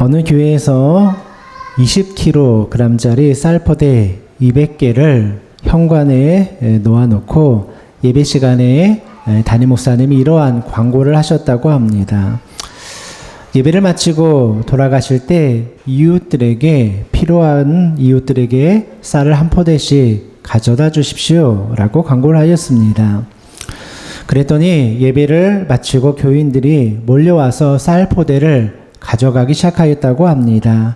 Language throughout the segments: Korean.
어느 교회에서 20kg짜리 쌀포대 200개를 현관에 놓아놓고 예배 시간에 담임 목사님이 이러한 광고를 하셨다고 합니다. 예배를 마치고 돌아가실 때 필요한 이웃들에게 쌀을 한 포대씩 가져다 주십시오 라고 광고를 하였습니다. 그랬더니 예배를 마치고 교인들이 몰려와서 쌀 포대를 가져가기 시작하였다고 합니다.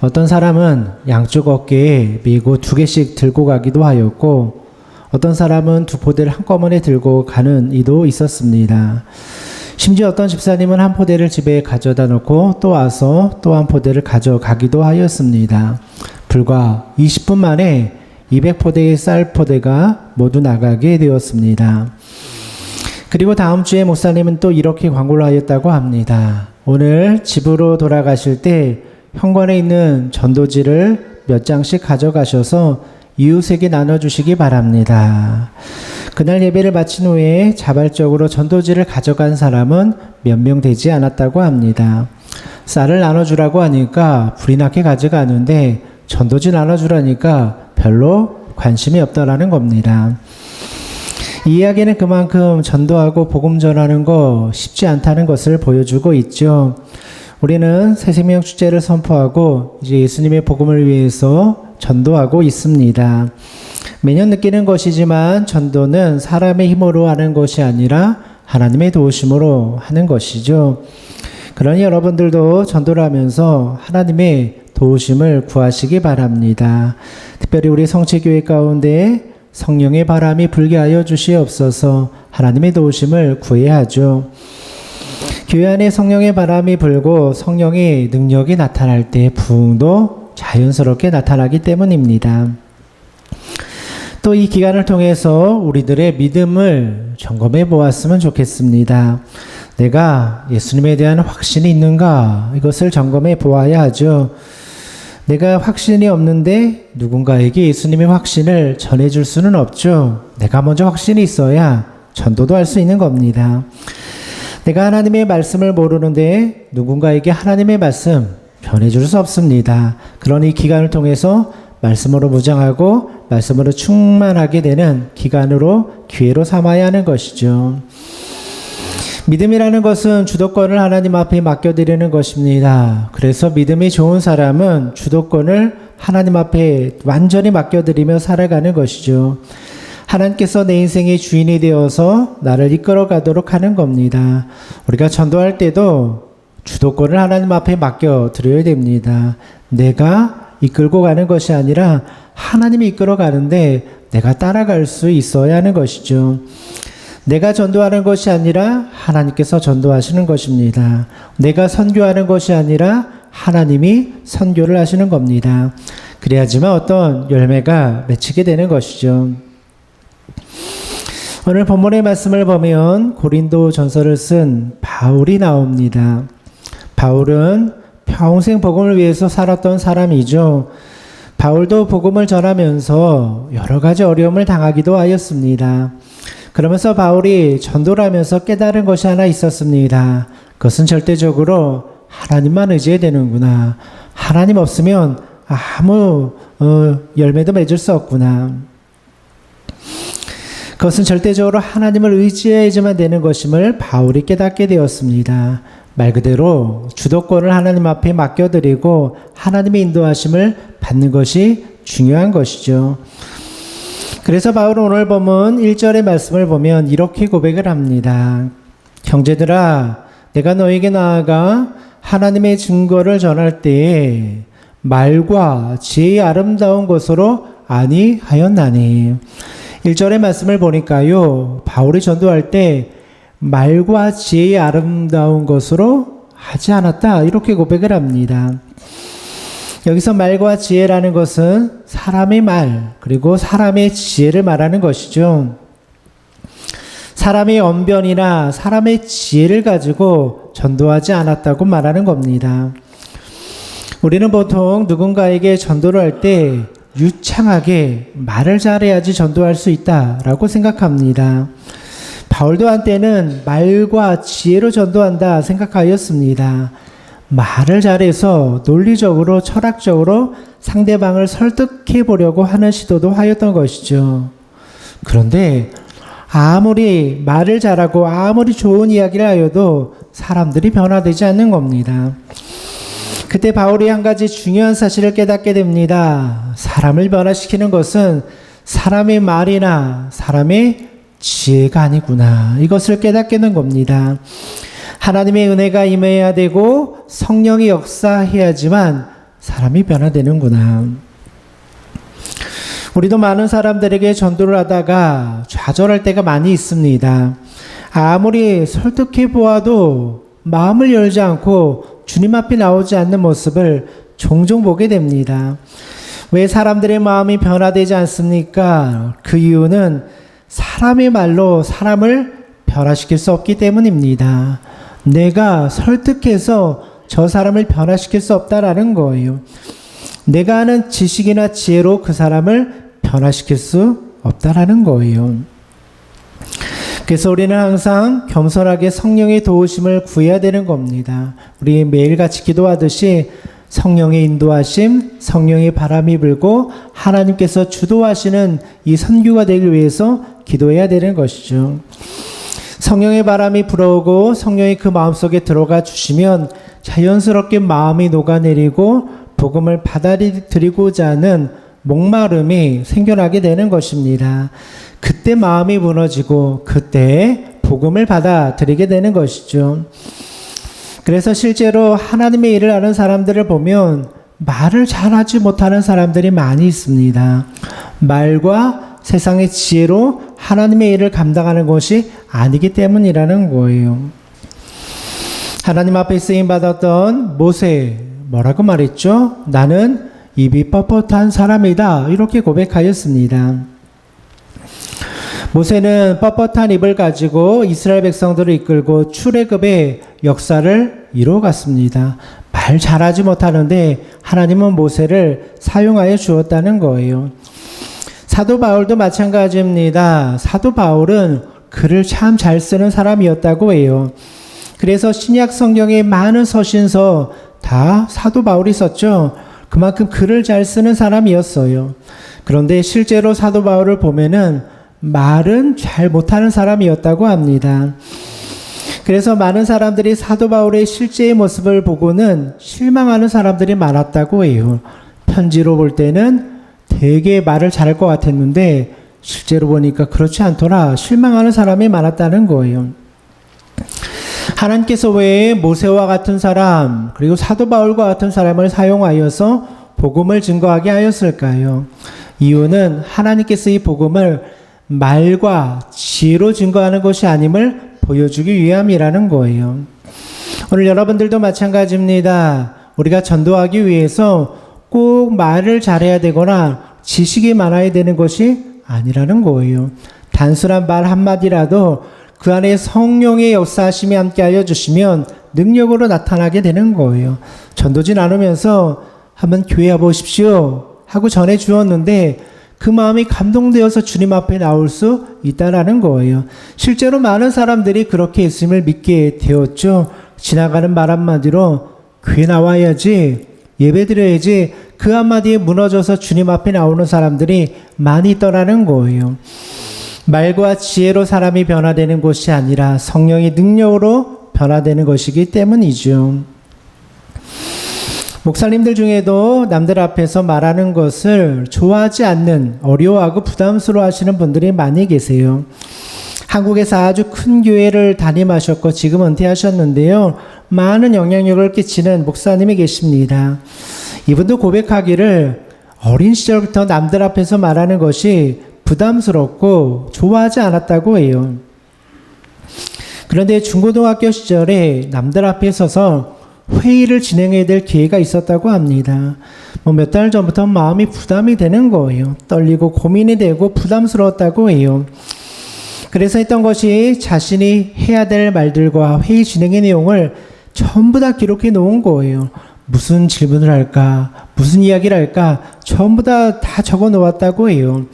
어떤 사람은 양쪽 어깨에 메고 2개씩 들고 가기도 하였고, 어떤 사람은 2포대를 한꺼번에 들고 가는 이도 있었습니다. 심지어 어떤 집사님은 한 포대를 집에 가져다 놓고 또 와서 또 한 포대를 가져가기도 하였습니다. 불과 20분 만에 200포대의 쌀 포대가 모두 나가게 되었습니다. 그리고 다음 주에 목사님은 또 이렇게 광고를 하였다고 합니다. 오늘 집으로 돌아가실 때 현관에 있는 전도지를 몇 장씩 가져가셔서 이웃에게 나눠주시기 바랍니다. 그날 예배를 마친 후에 자발적으로 전도지를 가져간 사람은 몇 명 되지 않았다고 합니다. 쌀을 나눠주라고 하니까 불이 나게 가져가는데 전도지 나눠주라니까 별로 관심이 없다라는 겁니다. 이 이야기는 그만큼 전도하고 복음 전하는 거 쉽지 않다는 것을 보여주고 있죠. 우리는 새생명 축제를 선포하고 이제 예수님의 복음을 위해서 전도하고 있습니다. 매년 느끼는 것이지만 전도는 사람의 힘으로 하는 것이 아니라 하나님의 도우심으로 하는 것이죠. 그러니 여러분들도 전도를 하면서 하나님의 도우심을 구하시기 바랍니다. 특별히 우리 성취교회 가운데 성령의 바람이 불게 하여 주시옵소서. 하나님의 도우심을 구해야 하죠. 교회 안에 성령의 바람이 불고 성령의 능력이 나타날 때 부흥도 자연스럽게 나타나기 때문입니다. 또 이 기간을 통해서 우리들의 믿음을 점검해 보았으면 좋겠습니다. 내가 예수님에 대한 확신이 있는가? 이것을 점검해 보아야 하죠. 내가 확신이 없는데 누군가에게 예수님의 확신을 전해줄 수는 없죠. 내가 먼저 확신이 있어야 전도도 할 수 있는 겁니다. 내가 하나님의 말씀을 모르는데 누군가에게 하나님의 말씀 전해줄 수 없습니다. 그러니 이 기간을 통해서 말씀으로 무장하고 말씀으로 충만하게 되는 기간으로 기회로 삼아야 하는 것이죠. 믿음이라는 것은 주도권을 하나님 앞에 맡겨드리는 것입니다. 그래서 믿음이 좋은 사람은 주도권을 하나님 앞에 완전히 맡겨드리며 살아가는 것이죠. 하나님께서 내 인생의 주인이 되어서 나를 이끌어가도록 하는 겁니다. 우리가 전도할 때도 주도권을 하나님 앞에 맡겨드려야 됩니다. 내가 이끌고 가는 것이 아니라 하나님이 이끌어가는데 내가 따라갈 수 있어야 하는 것이죠. 내가 전도하는 것이 아니라 하나님께서 전도하시는 것입니다. 내가 선교하는 것이 아니라 하나님이 선교를 하시는 겁니다. 그래야지만 어떤 열매가 맺히게 되는 것이죠. 오늘 본문의 말씀을 보면 고린도 전서를 쓴 바울이 나옵니다. 바울은 평생 복음을 위해서 살았던 사람이죠. 바울도 복음을 전하면서 여러 가지 어려움을 당하기도 하였습니다. 그러면서 바울이 전도를 하면서 깨달은 것이 하나 있었습니다. 그것은 절대적으로 하나님만 의지해야 되는구나. 하나님 없으면 아무 열매도 맺을 수 없구나. 그것은 절대적으로 하나님을 의지해야지만 되는 것임을 바울이 깨닫게 되었습니다. 말 그대로 주도권을 하나님 앞에 맡겨드리고 하나님의 인도하심을 받는 것이 중요한 것이죠. 그래서 바울은 오늘 본문 1절의 말씀을 보면 이렇게 고백을 합니다. 형제들아, 내가 너에게 나아가 하나님의 증거를 전할 때에 말과 지혜의 아름다운 것으로 아니하였나니. 1절의 말씀을 보니까요, 바울이 전도할 때 말과 지혜의 아름다운 것으로 하지 않았다, 이렇게 고백을 합니다. 여기서 말과 지혜라는 것은 사람의 말, 그리고 사람의 지혜를 말하는 것이죠. 사람의 언변이나 사람의 지혜를 가지고 전도하지 않았다고 말하는 겁니다. 우리는 보통 누군가에게 전도를 할 때 유창하게 말을 잘해야지 전도할 수 있다라고 생각합니다. 바울도 한때는 말과 지혜로 전도한다 생각하였습니다. 말을 잘해서 논리적으로 철학적으로 상대방을 설득해 보려고 하는 시도도 하였던 것이죠. 그런데 아무리 말을 잘하고 아무리 좋은 이야기를 하여도 사람들이 변화되지 않는 겁니다. 그때 바울이 한 가지 중요한 사실을 깨닫게 됩니다. 사람을 변화시키는 것은 사람의 말이나 사람의 지혜가 아니구나. 이것을 깨닫게 된 겁니다. 하나님의 은혜가 임해야 되고 성령이 역사해야지만 사람이 변화되는구나. 우리도 많은 사람들에게 전도를 하다가 좌절할 때가 많이 있습니다. 아무리 설득해 보아도 마음을 열지 않고 주님 앞에 나오지 않는 모습을 종종 보게 됩니다. 왜 사람들의 마음이 변화되지 않습니까? 그 이유는 사람의 말로 사람을 변화시킬 수 없기 때문입니다. 내가 설득해서 저 사람을 변화시킬 수 없다라는 거예요. 내가 아는 지식이나 지혜로 그 사람을 변화시킬 수 없다라는 거예요. 그래서 우리는 항상 겸손하게 성령의 도우심을 구해야 되는 겁니다. 우리 매일같이 기도하듯이 성령의 인도하심, 성령의 바람이 불고 하나님께서 주도하시는 이 선교가 되기 위해서 기도해야 되는 것이죠. 성령의 바람이 불어오고 성령이 그 마음속에 들어가 주시면 자연스럽게 마음이 녹아내리고 복음을 받아들이고자 하는 목마름이 생겨나게 되는 것입니다. 그때 마음이 무너지고 그때 복음을 받아들이게 되는 것이죠. 그래서 실제로 하나님의 일을 하는 사람들을 보면 말을 잘하지 못하는 사람들이 많이 있습니다. 말과 세상의 지혜로 하나님의 일을 감당하는 것이 아니기 때문이라는 거예요. 하나님 앞에 쓰임받았던 모세, 뭐라고 말했죠? 나는 입이 뻣뻣한 사람이다. 이렇게 고백하였습니다. 모세는 뻣뻣한 입을 가지고 이스라엘 백성들을 이끌고 출애굽의 역사를 이루어갔습니다. 말 잘하지 못하는데 하나님은 모세를 사용하여 주었다는 거예요. 사도 바울도 마찬가지입니다. 사도 바울은 글을 참 잘 쓰는 사람이었다고 해요. 그래서 신약 성경의 많은 서신서 다 사도 바울이 썼죠. 그만큼 글을 잘 쓰는 사람이었어요. 그런데 실제로 사도 바울을 보면은 말은 잘 못하는 사람이었다고 합니다. 그래서 많은 사람들이 사도 바울의 실제의 모습을 보고는 실망하는 사람들이 많았다고 해요. 편지로 볼 때는 되게 말을 잘할 것 같았는데 실제로 보니까 그렇지 않더라. 실망하는 사람이 많았다는 거예요. 하나님께서 왜 모세와 같은 사람 그리고 사도 바울과 같은 사람을 사용하여서 복음을 증거하게 하였을까요? 이유는 하나님께서 이 복음을 말과 지혜로 증거하는 것이 아님을 보여주기 위함이라는 거예요. 오늘 여러분들도 마찬가지입니다. 우리가 전도하기 위해서 꼭 말을 잘해야 되거나 지식이 많아야 되는 것이 아니라는 거예요. 단순한 말 한마디라도 그 안에 성령의 역사하심이 함께하여 주시면 능력으로 나타나게 되는 거예요. 전도지 나누면서 한번 교회 와보십시오 하고 전해 주었는데 그 마음이 감동되어서 주님 앞에 나올 수 있다라는 거예요. 실제로 많은 사람들이 그렇게 예수님을 믿게 되었죠. 지나가는 말 한마디로 교회 나와야지, 예배 드려야지, 그 한마디에 무너져서 주님 앞에 나오는 사람들이 많이 있더라는 거예요. 말과 지혜로 사람이 변화되는 것이 아니라 성령의 능력으로 변화되는 것이기 때문이죠. 목사님들 중에도 남들 앞에서 말하는 것을 좋아하지 않는, 어려워하고 부담스러워 하시는 분들이 많이 계세요. 한국에서 아주 큰 교회를 담임하셨고 지금 은퇴하셨는데요. 많은 영향력을 끼치는 목사님이 계십니다. 이분도 고백하기를 어린 시절부터 남들 앞에서 말하는 것이 부담스럽고 좋아하지 않았다고 해요. 그런데 중고등학교 시절에 남들 앞에 서서 회의를 진행해야 될 기회가 있었다고 합니다. 몇 달 전부터 마음이 부담이 되는 거예요. 떨리고 고민이 되고 부담스러웠다고 해요. 그래서 했던 것이 자신이 해야 될 말들과 회의 진행의 내용을 전부 다 기록해 놓은 거예요. 무슨 질문을 할까, 무슨 이야기를 할까 전부 다 적어 놓았다고 해요.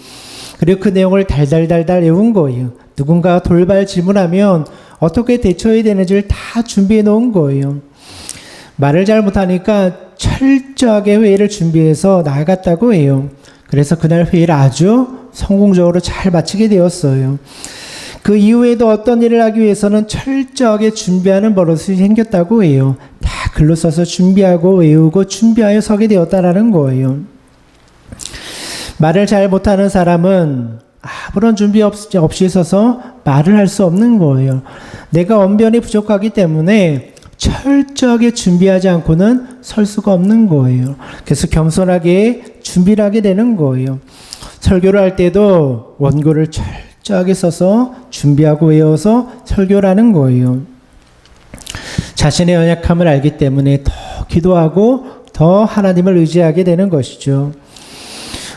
그리고 그 내용을 달달달달 외운 거예요. 누군가 돌발 질문하면 어떻게 대처해야 되는지를 다 준비해 놓은 거예요. 말을 잘 못하니까 철저하게 회의를 준비해서 나아갔다고 해요. 그래서 그날 회의를 아주 성공적으로 잘 마치게 되었어요. 그 이후에도 어떤 일을 하기 위해서는 철저하게 준비하는 버릇이 생겼다고 해요. 다 글로 써서 준비하고 외우고 준비하여 서게 되었다라는 거예요. 말을 잘 못하는 사람은 아무런 준비 없이 서서 말을 할 수 없는 거예요. 내가 언변이 부족하기 때문에 철저하게 준비하지 않고는 설 수가 없는 거예요. 그래서 겸손하게 준비를 하게 되는 거예요. 설교를 할 때도 원고를 철저하게 써서 준비하고 외워서 설교를 하는 거예요. 자신의 연약함을 알기 때문에 더 기도하고 더 하나님을 의지하게 되는 것이죠.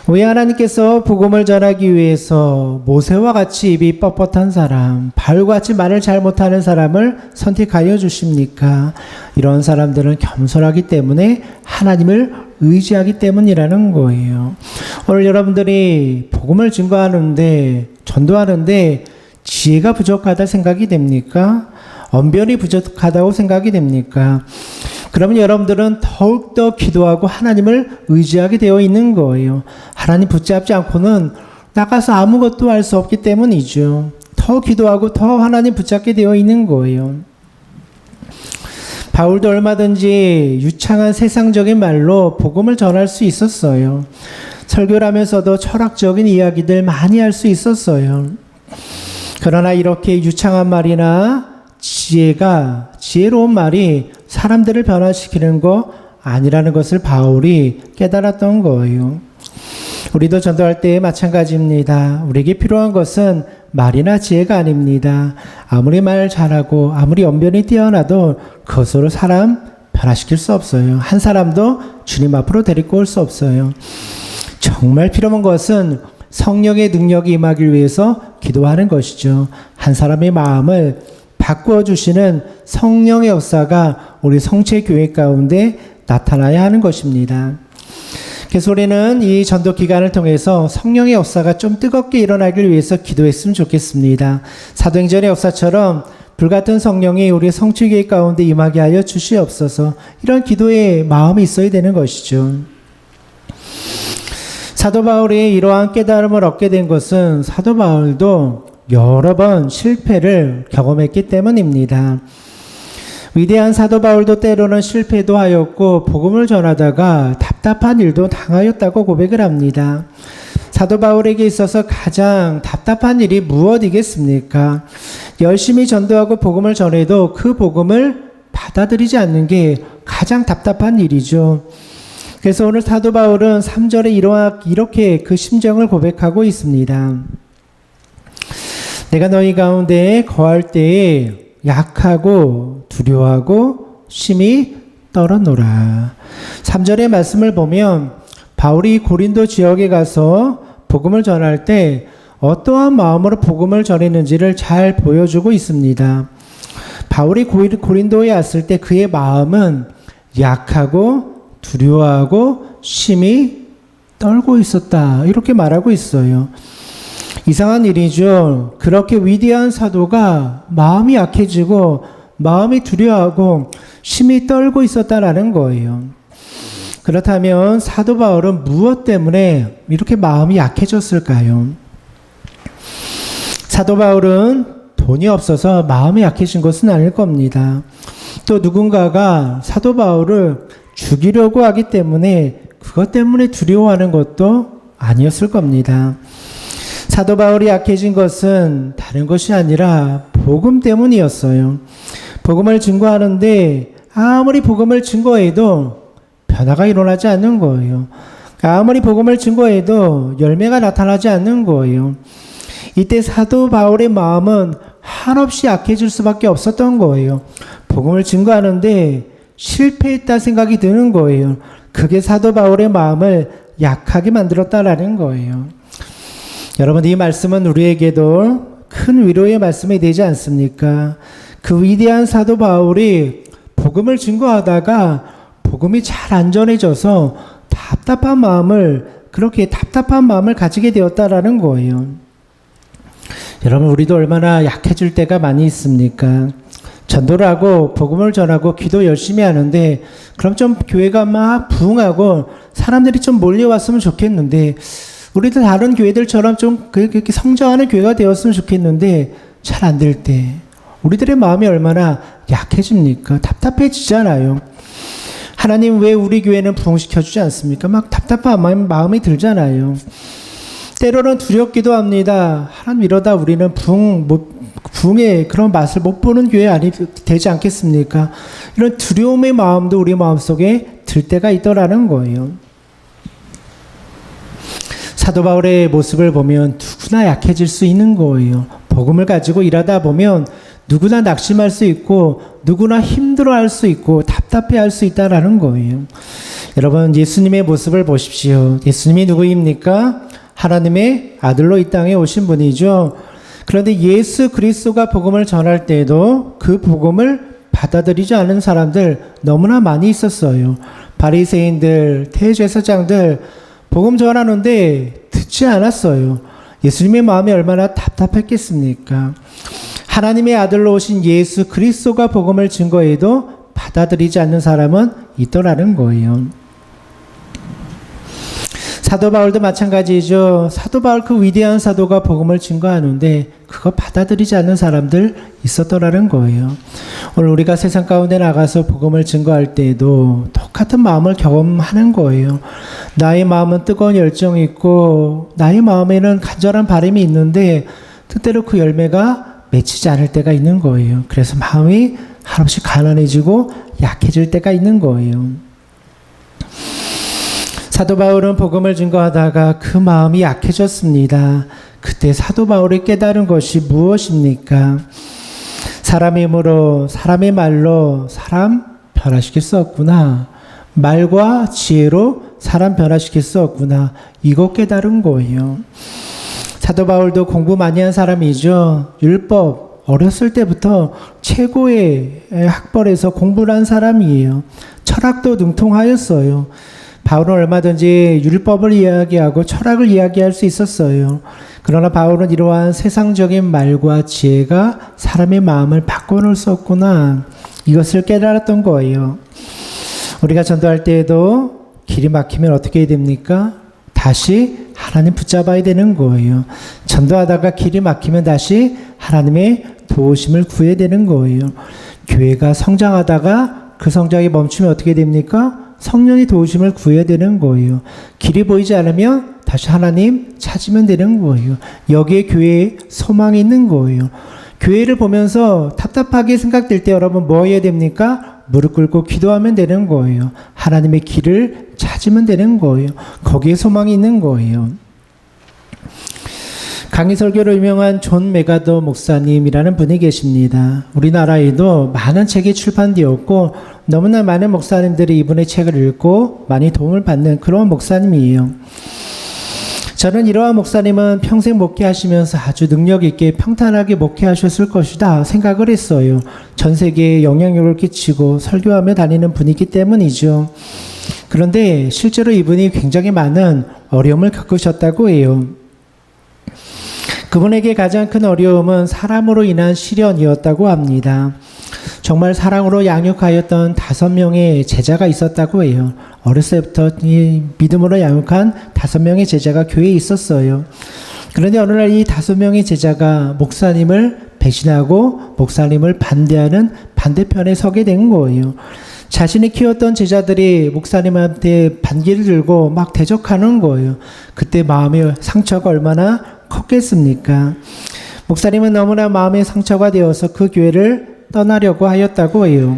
왜 하나님께서 복음을 전하기 위해서 모세와 같이 입이 뻣뻣한 사람, 바울과 같이 말을 잘 못하는 사람을 선택하여 주십니까? 이런 사람들은 겸손하기 때문에 하나님을 의지하기 때문이라는 거예요. 오늘 여러분들이 복음을 증거하는데, 전도하는데 지혜가 부족하다 생각이 됩니까? 언변이 부족하다고 생각이 됩니까? 그러면 여러분들은 더욱더 기도하고 하나님을 의지하게 되어 있는 거예요. 하나님 붙잡지 않고는 나가서 아무것도 할 수 없기 때문이죠. 더 기도하고 더 하나님 붙잡게 되어 있는 거예요. 바울도 얼마든지 유창한 세상적인 말로 복음을 전할 수 있었어요. 설교를 하면서도 철학적인 이야기들 많이 할 수 있었어요. 그러나 이렇게 유창한 말이나 지혜로운 말이 사람들을 변화시키는 거 아니라는 것을 바울이 깨달았던 거예요. 우리도 전도할 때 마찬가지입니다. 우리에게 필요한 것은 말이나 지혜가 아닙니다. 아무리 말 잘하고 아무리 언변이 뛰어나도 그것으로 사람 변화시킬 수 없어요. 한 사람도 주님 앞으로 데리고 올 수 없어요. 정말 필요한 것은 성령의 능력이 임하기 위해서 기도하는 것이죠. 한 사람의 마음을 바꾸어 주시는 성령의 역사가 우리 성체교회 가운데 나타나야 하는 것입니다. 그래서 우리는 이 전도 기간을 통해서 성령의 역사가 좀 뜨겁게 일어나길 위해서 기도했으면 좋겠습니다. 사도행전의 역사처럼 불같은 성령이 우리 성체교회 가운데 임하게 하여 주시옵소서. 이런 기도의 마음이 있어야 되는 것이죠. 사도 바울이 이러한 깨달음을 얻게 된 것은 사도 바울도 여러 번 실패를 경험했기 때문입니다. 위대한 사도 바울도 때로는 실패도 하였고 복음을 전하다가 답답한 일도 당하였다고 고백을 합니다. 사도 바울에게 있어서 가장 답답한 일이 무엇이겠습니까? 열심히 전도하고 복음을 전해도 그 복음을 받아들이지 않는 게 가장 답답한 일이죠. 그래서 오늘 사도 바울은 3절에 이렇게 그 심정을 고백하고 있습니다. 내가 너희 가운데 거할 때에 약하고 두려워하고 심히 떨어노라. 3절의 말씀을 보면 바울이 고린도 지역에 가서 복음을 전할 때 어떠한 마음으로 복음을 전했는지를 잘 보여주고 있습니다. 바울이 고린도에 왔을 때 그의 마음은 약하고 두려워하고 심히 떨고 있었다. 이렇게 말하고 있어요. 이상한 일이죠. 그렇게 위대한 사도가 마음이 약해지고 마음이 두려워하고 심히 떨고 있었다라는 거예요. 그렇다면 사도 바울은 무엇 때문에 이렇게 마음이 약해졌을까요? 사도 바울은 돈이 없어서 마음이 약해진 것은 아닐 겁니다. 또 누군가가 사도 바울을 죽이려고 하기 때문에 그것 때문에 두려워하는 것도 아니었을 겁니다. 사도 바울이 약해진 것은 다른 것이 아니라 복음 때문이었어요. 복음을 증거하는데 아무리 복음을 증거해도 변화가 일어나지 않는 거예요. 아무리 복음을 증거해도 열매가 나타나지 않는 거예요. 이때 사도 바울의 마음은 한없이 약해질 수밖에 없었던 거예요. 복음을 증거하는데 실패했다 생각이 드는 거예요. 그게 사도 바울의 마음을 약하게 만들었다라는 거예요. 여러분, 이 말씀은 우리에게도 큰 위로의 말씀이 되지 않습니까? 그 위대한 사도 바울이 복음을 증거하다가 복음이 잘 안 전해져서 그렇게 답답한 마음을 가지게 되었다라는 거예요. 여러분, 우리도 얼마나 약해질 때가 많이 있습니까? 전도를 하고 복음을 전하고 기도 열심히 하는데 그럼 좀 교회가 막 부흥하고 사람들이 좀 몰려왔으면 좋겠는데 우리도 다른 교회들처럼 좀 그렇게 성장하는 교회가 되었으면 좋겠는데 잘 안 될 때 우리들의 마음이 얼마나 약해집니까? 답답해지잖아요. 하나님 왜 우리 교회는 부흥시켜주지 않습니까? 막 답답한 마음이 들잖아요. 때로는 두렵기도 합니다. 하나님 이러다 우리는 부흥의 그런 맛을 못 보는 교회 아니 되지 않겠습니까? 이런 두려움의 마음도 우리 마음속에 들 때가 있더라는 거예요. 사도 바울의 모습을 보면 누구나 약해질 수 있는 거예요. 복음을 가지고 일하다 보면 누구나 낙심할 수 있고 누구나 힘들어할 수 있고 답답해할 수 있다라는 거예요. 여러분 예수님의 모습을 보십시오. 예수님이 누구입니까? 하나님의 아들로 이 땅에 오신 분이죠. 그런데 예수 그리스도가 복음을 전할 때에도 그 복음을 받아들이지 않은 사람들 너무나 많이 있었어요. 바리새인들, 대제사장들 복음 전하는데 듣지 않았어요. 예수님의 마음이 얼마나 답답했겠습니까? 하나님의 아들로 오신 예수 그리스도가 복음을 증거해도 받아들이지 않는 사람은 있더라는 거예요. 사도 바울도 마찬가지죠. 사도 바울 그 위대한 사도가 복음을 증거하는데 그거 받아들이지 않는 사람들 있었더라는 거예요. 오늘 우리가 세상 가운데 나가서 복음을 증거할 때에도 똑같은 마음을 경험하는 거예요. 나의 마음은 뜨거운 열정이 있고 나의 마음에는 간절한 바람이 있는데 뜻대로 그 열매가 맺히지 않을 때가 있는 거예요. 그래서 마음이 한없이 가난해지고 약해질 때가 있는 거예요. 사도 바울은 복음을 증거하다가 그 마음이 약해졌습니다. 그때 사도 바울이 깨달은 것이 무엇입니까? 사람의 힘으로 사람의 말로 사람 변화시킬 수 없구나. 말과 지혜로 사람 변화시킬 수 없구나. 이거 깨달은 거예요. 사도 바울도 공부 많이 한 사람이죠. 율법 어렸을 때부터 최고의 학벌에서 공부를 한 사람이에요. 철학도 능통하였어요. 바울은 얼마든지 율법을 이야기하고 철학을 이야기할 수 있었어요. 그러나 바울은 이러한 세상적인 말과 지혜가 사람의 마음을 바꿔놓을 수 없구나. 이것을 깨달았던 거예요. 우리가 전도할 때에도 길이 막히면 어떻게 해야 됩니까? 다시 하나님 붙잡아야 되는 거예요. 전도하다가 길이 막히면 다시 하나님의 도우심을 구해야 되는 거예요. 교회가 성장하다가 그 성장이 멈추면 어떻게 됩니까? 성령의 도우심을 구해야 되는 거예요. 길이 보이지 않으면 다시 하나님 찾으면 되는 거예요. 여기에 교회에 소망이 있는 거예요. 교회를 보면서 답답하게 생각될 때 여러분 뭐 해야 됩니까? 무릎 꿇고 기도하면 되는 거예요. 하나님의 길을 찾으면 되는 거예요. 거기에 소망이 있는 거예요. 강의 설교로 유명한 존 메가더 목사님이라는 분이 계십니다. 우리나라에도 많은 책이 출판되었고 너무나 많은 목사님들이 이분의 책을 읽고 많이 도움을 받는 그런 목사님이에요. 저는 이러한 목사님은 평생 목회하시면서 아주 능력 있게 평탄하게 목회하셨을 것이다 생각을 했어요. 전 세계에 영향력을 끼치고 설교하며 다니는 분이기 때문이죠. 그런데 실제로 이분이 굉장히 많은 어려움을 겪으셨다고 해요. 그분에게 가장 큰 어려움은 사람으로 인한 시련이었다고 합니다. 정말 사랑으로 양육하였던 5명의 제자가 있었다고 해요. 어렸을 때부터 이 믿음으로 양육한 5명의 제자가 교회에 있었어요. 그런데 어느 날 이 5명의 제자가 목사님을 배신하고 목사님을 반대하는 반대편에 서게 된 거예요. 자신이 키웠던 제자들이 목사님한테 반기를 들고 막 대적하는 거예요. 그때 마음의 상처가 얼마나 컸겠습니까? 목사님은 너무나 마음의 상처가 되어서 그 교회를 떠나려고 하였다고 해요.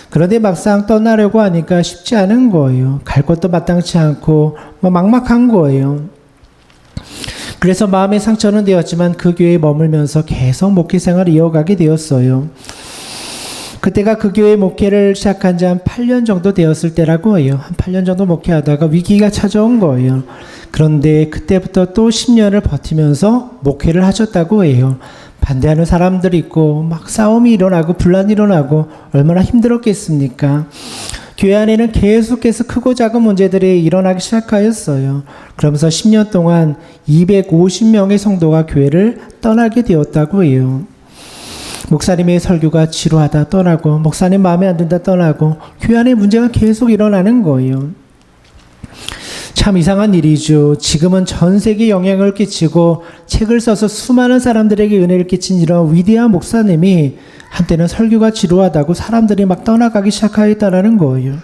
그런데 막상 떠나려고 하니까 쉽지 않은 거예요. 갈 곳도 마땅치 않고 막막한 거예요. 그래서 마음의 상처는 되었지만 그 교회에 머물면서 계속 목회 생활을 이어가게 되었어요. 그때가 그 교회 목회를 시작한 지 한 8년 정도 되었을 때라고 해요. 한 8년 정도 목회하다가 위기가 찾아온 거예요. 그런데 그때부터 또 10년을 버티면서 목회를 하셨다고 해요. 반대하는 사람들이 있고 막 싸움이 일어나고 분란이 일어나고 얼마나 힘들었겠습니까? 교회 안에는 계속해서 크고 작은 문제들이 일어나기 시작하였어요. 그러면서 10년 동안 250명의 성도가 교회를 떠나게 되었다고 해요. 목사님의 설교가 지루하다 떠나고, 목사님 마음에 안 든다 떠나고, 교회 안에 문제가 계속 일어나는 거예요. 참 이상한 일이죠. 지금은 전 세계에 영향을 끼치고 책을 써서 수많은 사람들에게 은혜를 끼친 이런 위대한 목사님이 한때는 설교가 지루하다고 사람들이 막 떠나가기 시작하였다는 거예요.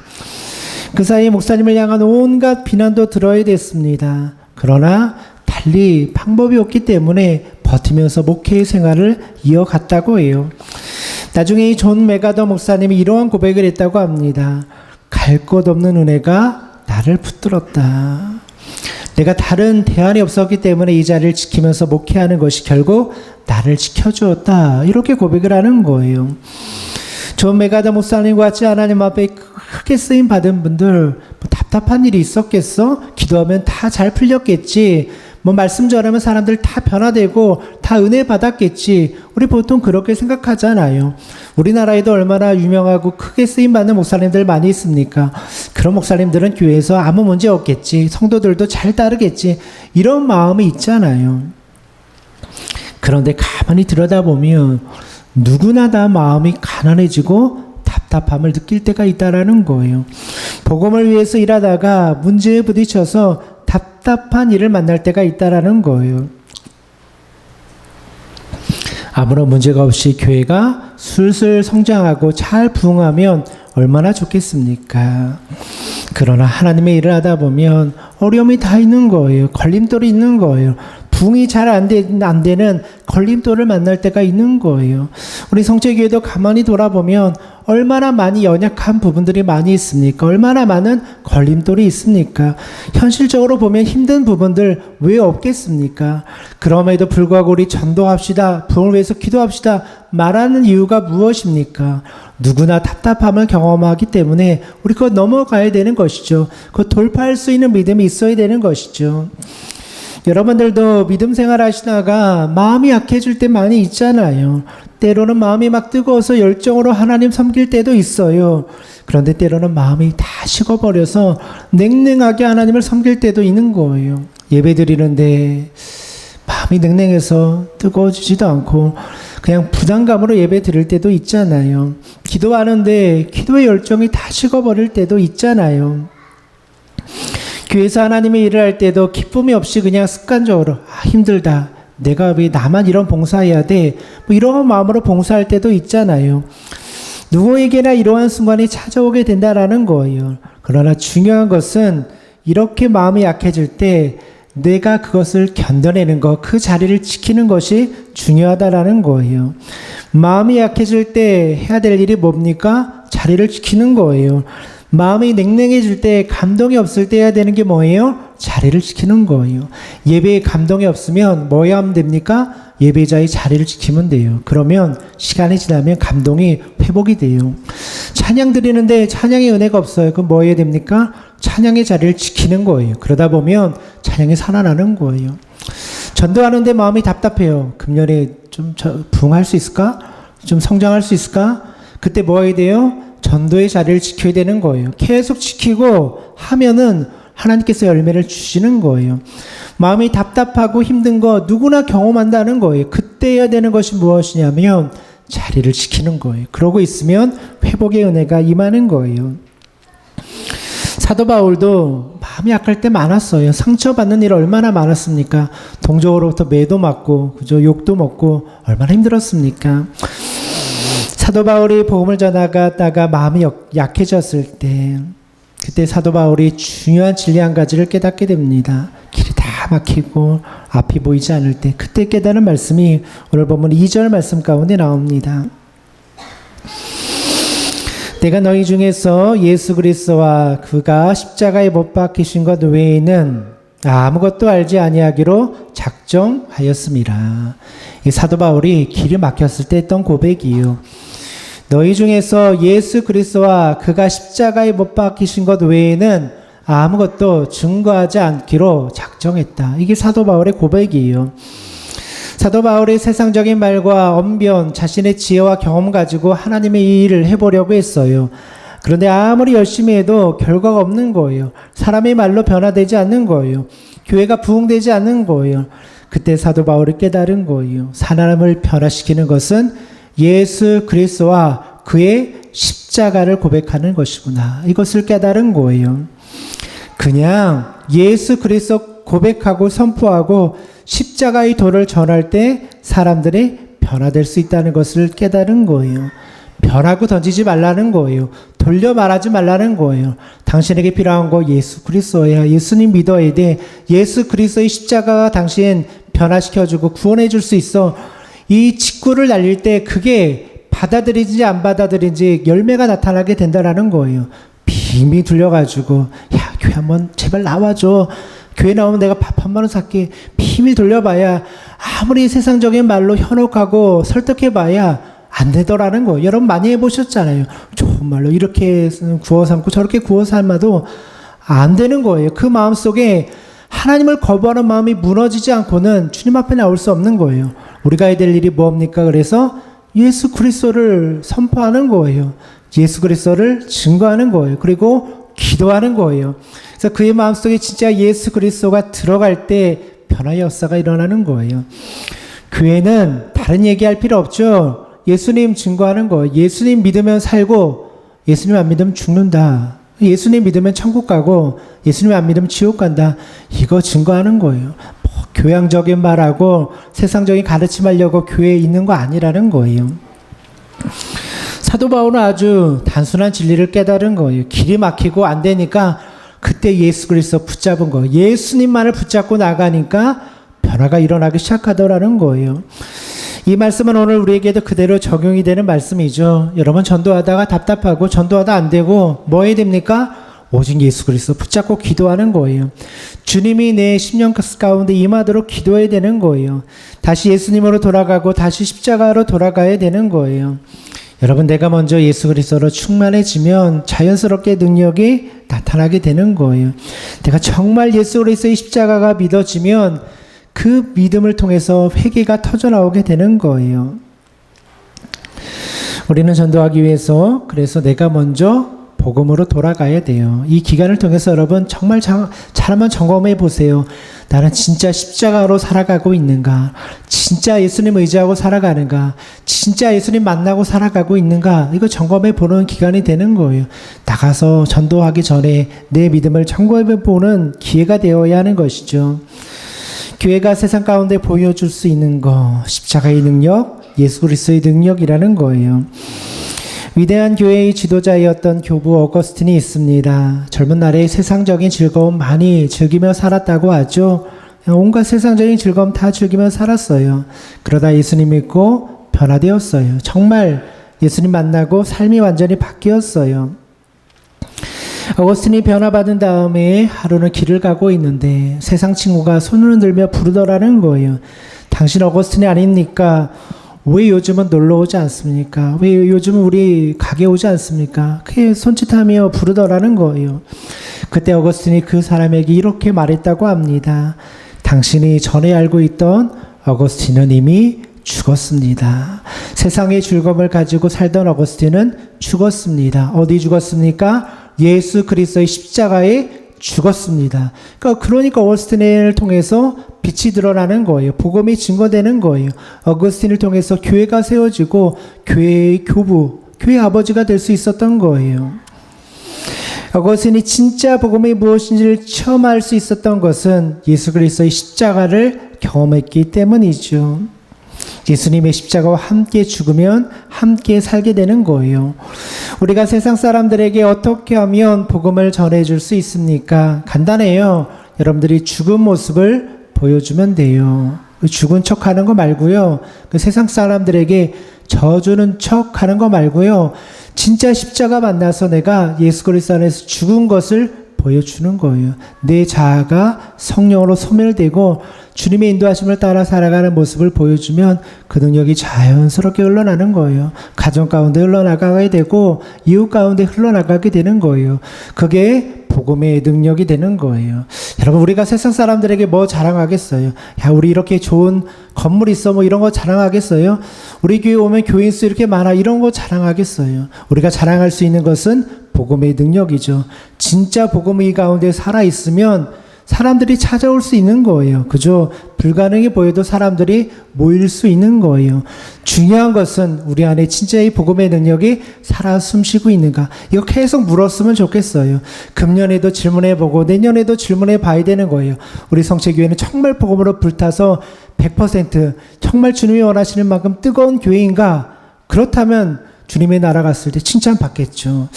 그 사이에 목사님을 향한 온갖 비난도 들어야 됐습니다. 그러나 달리 방법이 없기 때문에 버티면서 목회 생활을 이어갔다고 해요. 나중에 이 존 메가더 목사님이 이러한 고백을 했다고 합니다. 갈 곳 없는 은혜가 나를 붙들었다. 내가 다른 대안이 없었기 때문에 이 자리를 지키면서 목회하는 것이 결국 나를 지켜주었다. 이렇게 고백을 하는 거예요. 존 메가더 목사님과 같이 하나님 앞에 크게 쓰임 받은 분들, 뭐 답답한 일이 있었겠어? 기도하면 다 잘 풀렸겠지. 뭐 말씀 전하면 사람들 다 변화되고 다 은혜 받았겠지. 우리 보통 그렇게 생각하잖아요. 우리나라에도 얼마나 유명하고 크게 쓰임받는 목사님들 많이 있습니까? 그런 목사님들은 교회에서 아무 문제 없겠지. 성도들도 잘 따르겠지. 이런 마음이 있잖아요. 그런데 가만히 들여다보면 누구나 다 마음이 가난해지고 답답함을 느낄 때가 있다라는 거예요. 복음을 위해서 일하다가 문제에 부딪혀서 답답한 일을 만날 때가 있다라는 거예요. 아무런 문제가 없이 교회가 술술 성장하고 잘 부흥하면 얼마나 좋겠습니까? 그러나 하나님의 일을 하다 보면 어려움이 다 있는 거예요. 걸림돌이 있는 거예요. 부흥이 잘 안 되는 걸림돌을 만날 때가 있는 거예요. 우리 성체교회도 가만히 돌아보면 얼마나 많이 연약한 부분들이 많이 있습니까? 얼마나 많은 걸림돌이 있습니까? 현실적으로 보면 힘든 부분들 왜 없겠습니까? 그럼에도 불구하고 우리 전도합시다, 부흥을 위해서 기도합시다 말하는 이유가 무엇입니까? 누구나 답답함을 경험하기 때문에 우리 그거 넘어가야 되는 것이죠. 그거 돌파할 수 있는 믿음이 있어야 되는 것이죠. 여러분들도 믿음 생활 하시다가 마음이 약해질 때 많이 있잖아요. 때로는 마음이 막 뜨거워서 열정으로 하나님 섬길 때도 있어요. 그런데 때로는 마음이 다 식어버려서 냉랭하게 하나님을 섬길 때도 있는 거예요. 예배 드리는데 마음이 냉랭해서 뜨거워지지도 않고 그냥 부담감으로 예배 드릴 때도 있잖아요. 기도하는데 기도의 열정이 다 식어버릴 때도 있잖아요. 교회에서 하나님의 일을 할 때도 기쁨이 없이 그냥 습관적으로 힘들다. 내가 왜 나만 이런 봉사해야 돼? 뭐 이런 마음으로 봉사할 때도 있잖아요. 누구에게나 이러한 순간이 찾아오게 된다라는 거예요. 그러나 중요한 것은 이렇게 마음이 약해질 때 내가 그것을 견뎌내는 것, 그 자리를 지키는 것이 중요하다라는 거예요. 마음이 약해질 때 해야 될 일이 뭡니까? 자리를 지키는 거예요. 마음이 냉랭해질 때, 감동이 없을 때 해야 되는 게 뭐예요? 자리를 지키는 거예요. 예배에 감동이 없으면 뭐 해야 하면 됩니까? 예배자의 자리를 지키면 돼요. 그러면 시간이 지나면 감동이 회복이 돼요. 찬양 드리는데 찬양의 은혜가 없어요. 그럼 뭐 해야 됩니까? 찬양의 자리를 지키는 거예요. 그러다 보면 찬양이 살아나는 거예요. 전도하는데 마음이 답답해요. 금년에 좀 부흥할 수 있을까? 좀 성장할 수 있을까? 그때 뭐 해야 돼요? 전도의 자리를 지켜야 되는 거예요. 계속 지키고 하면은 하나님께서 열매를 주시는 거예요. 마음이 답답하고 힘든 거 누구나 경험한다는 거예요. 그때 해야 되는 것이 무엇이냐면 자리를 지키는 거예요. 그러고 있으면 회복의 은혜가 임하는 거예요. 사도 바울도 마음이 약할 때 많았어요. 상처받는 일 얼마나 많았습니까? 동족으로부터 매도 맞고, 그죠? 욕도 먹고 얼마나 힘들었습니까? 사도 바울이 복음을 전하다가 마음이 약해졌을 때, 그때 사도 바울이 중요한 진리 한 가지를 깨닫게 됩니다. 길이 다 막히고 앞이 보이지 않을 때, 그때 깨달은 말씀이 오늘 보면 2절 말씀 가운데 나옵니다. 내가 너희 중에서 예수 그리스도와 그가 십자가에 못 박히신 것 외에는 아무것도 알지 아니하기로 작정하였습니다. 이 사도 바울이 길이 막혔을 때 했던 고백이에요. 너희 중에서 예수 그리스도와 그가 십자가에 못 박히신 것 외에는 아무것도 증거하지 않기로 작정했다. 이게 사도 바울의 고백이에요. 사도 바울의 세상적인 말과 언변, 자신의 지혜와 경험 가지고 하나님의 이 일을 해보려고 했어요. 그런데 아무리 열심히 해도 결과가 없는 거예요. 사람의 말로 변화되지 않는 거예요. 교회가 부흥되지 않는 거예요. 그때 사도 바울이 깨달은 거예요. 사람을 변화시키는 것은 예수 그리스도와 그의 십자가를 고백하는 것이구나. 이것을 깨달은 거예요. 그냥 예수 그리스도 고백하고 선포하고 십자가의 도를 전할 때 사람들이 변화될 수 있다는 것을 깨달은 거예요. 변하고 던지지 말라는 거예요. 돌려 말하지 말라는 거예요. 당신에게 필요한 거 예수 그리스도야. 예수님 믿어야 돼. 예수 그리스도의 십자가가 당신 변화시켜주고 구원해줄 수 있어. 이 직구를 날릴 때 그게 받아들이지 안 받아들이지 열매가 나타나게 된다라는 거예요. 빙빙 둘려가지고 야 교회 한번 제발 나와줘. 교회 나오면 내가 밥 한 번 살게. 비밀 돌려봐야 아무리 세상적인 말로 현혹하고 설득해봐야 안 되더라는 거예요. 여러분 많이 해보셨잖아요. 좋은 말로 이렇게 구워 삶고 저렇게 구워 삶아도 안 되는 거예요. 그 마음속에 하나님을 거부하는 마음이 무너지지 않고는 주님 앞에 나올 수 없는 거예요. 우리가 해야 될 일이 뭡니까? 그래서 예수 그리스도를 선포하는 거예요. 예수 그리스도를 증거하는 거예요. 그리고 기도하는 거예요. 그래서 그의 마음속에 진짜 예수 그리스도가 들어갈 때 변화의 역사가 일어나는 거예요. 교회는 다른 얘기할 필요 없죠. 예수님 증거하는 거. 예수님 믿으면 살고 예수님 안 믿으면 죽는다. 예수님 믿으면 천국 가고 예수님 안 믿으면 지옥 간다. 이거 증거하는 거예요. 뭐 교양적인 말하고 세상적인 가르침하려고 교회에 있는 거 아니라는 거예요. 사도 바울은 아주 단순한 진리를 깨달은 거예요. 길이 막히고 안 되니까 그때 예수 그리스도 붙잡은 거. 예수님만을 붙잡고 나가니까 변화가 일어나기 시작하더라는 거예요. 이 말씀은 오늘 우리에게도 그대로 적용이 되는 말씀이죠. 여러분 전도하다가 답답하고 전도하다 안 되고 뭐 해야 됩니까? 오직 예수 그리스도 붙잡고 기도하는 거예요. 주님이 내 심령 가운데 임하도록 기도해야 되는 거예요. 다시 예수님으로 돌아가고 다시 십자가로 돌아가야 되는 거예요. 여러분 내가 먼저 예수 그리스도로 충만해지면 자연스럽게 능력이 나타나게 되는 거예요. 내가 정말 예수 그리스도의 십자가가 믿어지면 그 믿음을 통해서 회개가 터져나오게 되는 거예요. 우리는 전도하기 위해서 그래서 내가 먼저 복음으로 돌아가야 돼요. 이 기간을 통해서 여러분 정말 잘 한번 점검해 보세요. 나는 진짜 십자가로 살아가고 있는가? 진짜 예수님 의지하고 살아가는가? 진짜 예수님 만나고 살아가고 있는가? 이거 점검해 보는 기간이 되는 거예요. 나가서 전도하기 전에 내 믿음을 점검해 보는 기회가 되어야 하는 것이죠. 교회가 세상 가운데 보여줄 수 있는 거, 십자가의 능력, 예수 그리스도의 능력이라는 거예요. 위대한 교회의 지도자였던 교부 어거스틴이 있습니다. 젊은 날에 세상적인 즐거움 많이 즐기며 살았다고 하죠. 온갖 세상적인 즐거움 다 즐기며 살았어요. 그러다 예수님 믿고 변화되었어요. 정말 예수님 만나고 삶이 완전히 바뀌었어요. 어거스틴이 변화받은 다음에 하루는 길을 가고 있는데 세상 친구가 손을 흔들며 부르더라는 거예요. 당신 어거스틴이 아닙니까? 왜 요즘은 놀러 오지 않습니까? 왜 요즘은 우리 가게 오지 않습니까? 그게 손짓하며 부르더라는 거예요. 그때 어거스틴이 그 사람에게 이렇게 말했다고 합니다. 당신이 전에 알고 있던 어거스틴은 이미 죽었습니다. 세상의 즐거움을 가지고 살던 어거스틴은 죽었습니다. 어디 죽었습니까? 예수 그리스도의 십자가에 죽었습니다. 그러니까 어거스틴을 통해서 빛이 드러나는 거예요. 복음이 증거되는 거예요. 어거스틴을 통해서 교회가 세워지고 교회의 교부, 교회 아버지가 될 수 있었던 거예요. 어거스틴이 진짜 복음이 무엇인지를 처음 알 수 있었던 것은 예수 그리스도의 십자가를 경험했기 때문이죠. 예수님의 십자가와 함께 죽으면 함께 살게 되는 거예요. 우리가 세상 사람들에게 어떻게 하면 복음을 전해줄 수 있습니까? 간단해요. 여러분들이 죽은 모습을 보여주면 돼요. 죽은 척 하는 거 말고요. 그 세상 사람들에게 져주는 척 하는 거 말고요. 진짜 십자가 만나서 내가 예수 그리스도 안에서 죽은 것을 보여주는 거예요. 내 자아가 성령으로 소멸되고 주님의 인도하심을 따라 살아가는 모습을 보여주면 그 능력이 자연스럽게 흘러나는 거예요. 가정 가운데 흘러나가게 되고 이웃 가운데 흘러나가게 되는 거예요. 그게 복음의 능력이 되는 거예요. 여러분 우리가 세상 사람들에게 뭐 자랑하겠어요? 야 우리 이렇게 좋은 건물 있어 뭐 이런 거 자랑하겠어요? 우리 교회 오면 교인 수 이렇게 많아 이런 거 자랑하겠어요? 우리가 자랑할 수 있는 것은 복음의 능력이죠. 진짜 복음의 가운데 살아있으면 사람들이 찾아올 수 있는 거예요. 그죠? 불가능해 보여도 사람들이 모일 수 있는 거예요. 중요한 것은 우리 안에 진짜 이 복음의 능력이 살아 숨쉬고 있는가. 이거 계속 물었으면 좋겠어요. 금년에도 질문해보고 내년에도 질문해봐야 되는 거예요. 우리 성체교회는 정말 복음으로 불타서 100% 정말 주님이 원하시는 만큼 뜨거운 교회인가? 그렇다면 주님의 나라 갔을 때 칭찬받겠죠.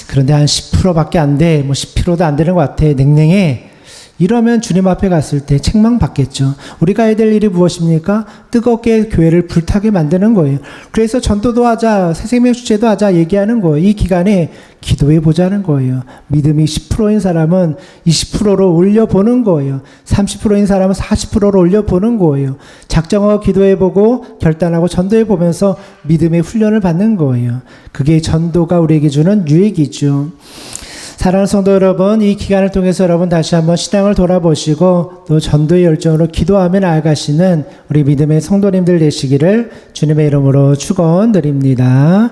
그런데 한 10%밖에 안 돼. 뭐 10%도 안 되는 것 같아. 냉랭해. 이러면 주님 앞에 갔을 때 책망받겠죠. 우리가 해야 될 일이 무엇입니까? 뜨겁게 교회를 불타게 만드는 거예요. 그래서 전도도 하자, 새생명 축제도 하자 얘기하는 거예요. 이 기간에 기도해 보자는 거예요. 믿음이 10%인 사람은 20%로 올려보는 거예요. 30%인 사람은 40%로 올려보는 거예요. 작정하고 기도해 보고 결단하고 전도해 보면서 믿음의 훈련을 받는 거예요. 그게 전도가 우리에게 주는 유익이죠. 사랑하는 성도 여러분, 이 기간을 통해서 여러분 다시 한번 신앙을 돌아보시고 또 전도의 열정으로 기도하며 나아가시는 우리 믿음의 성도님들 되시기를 주님의 이름으로 축원드립니다.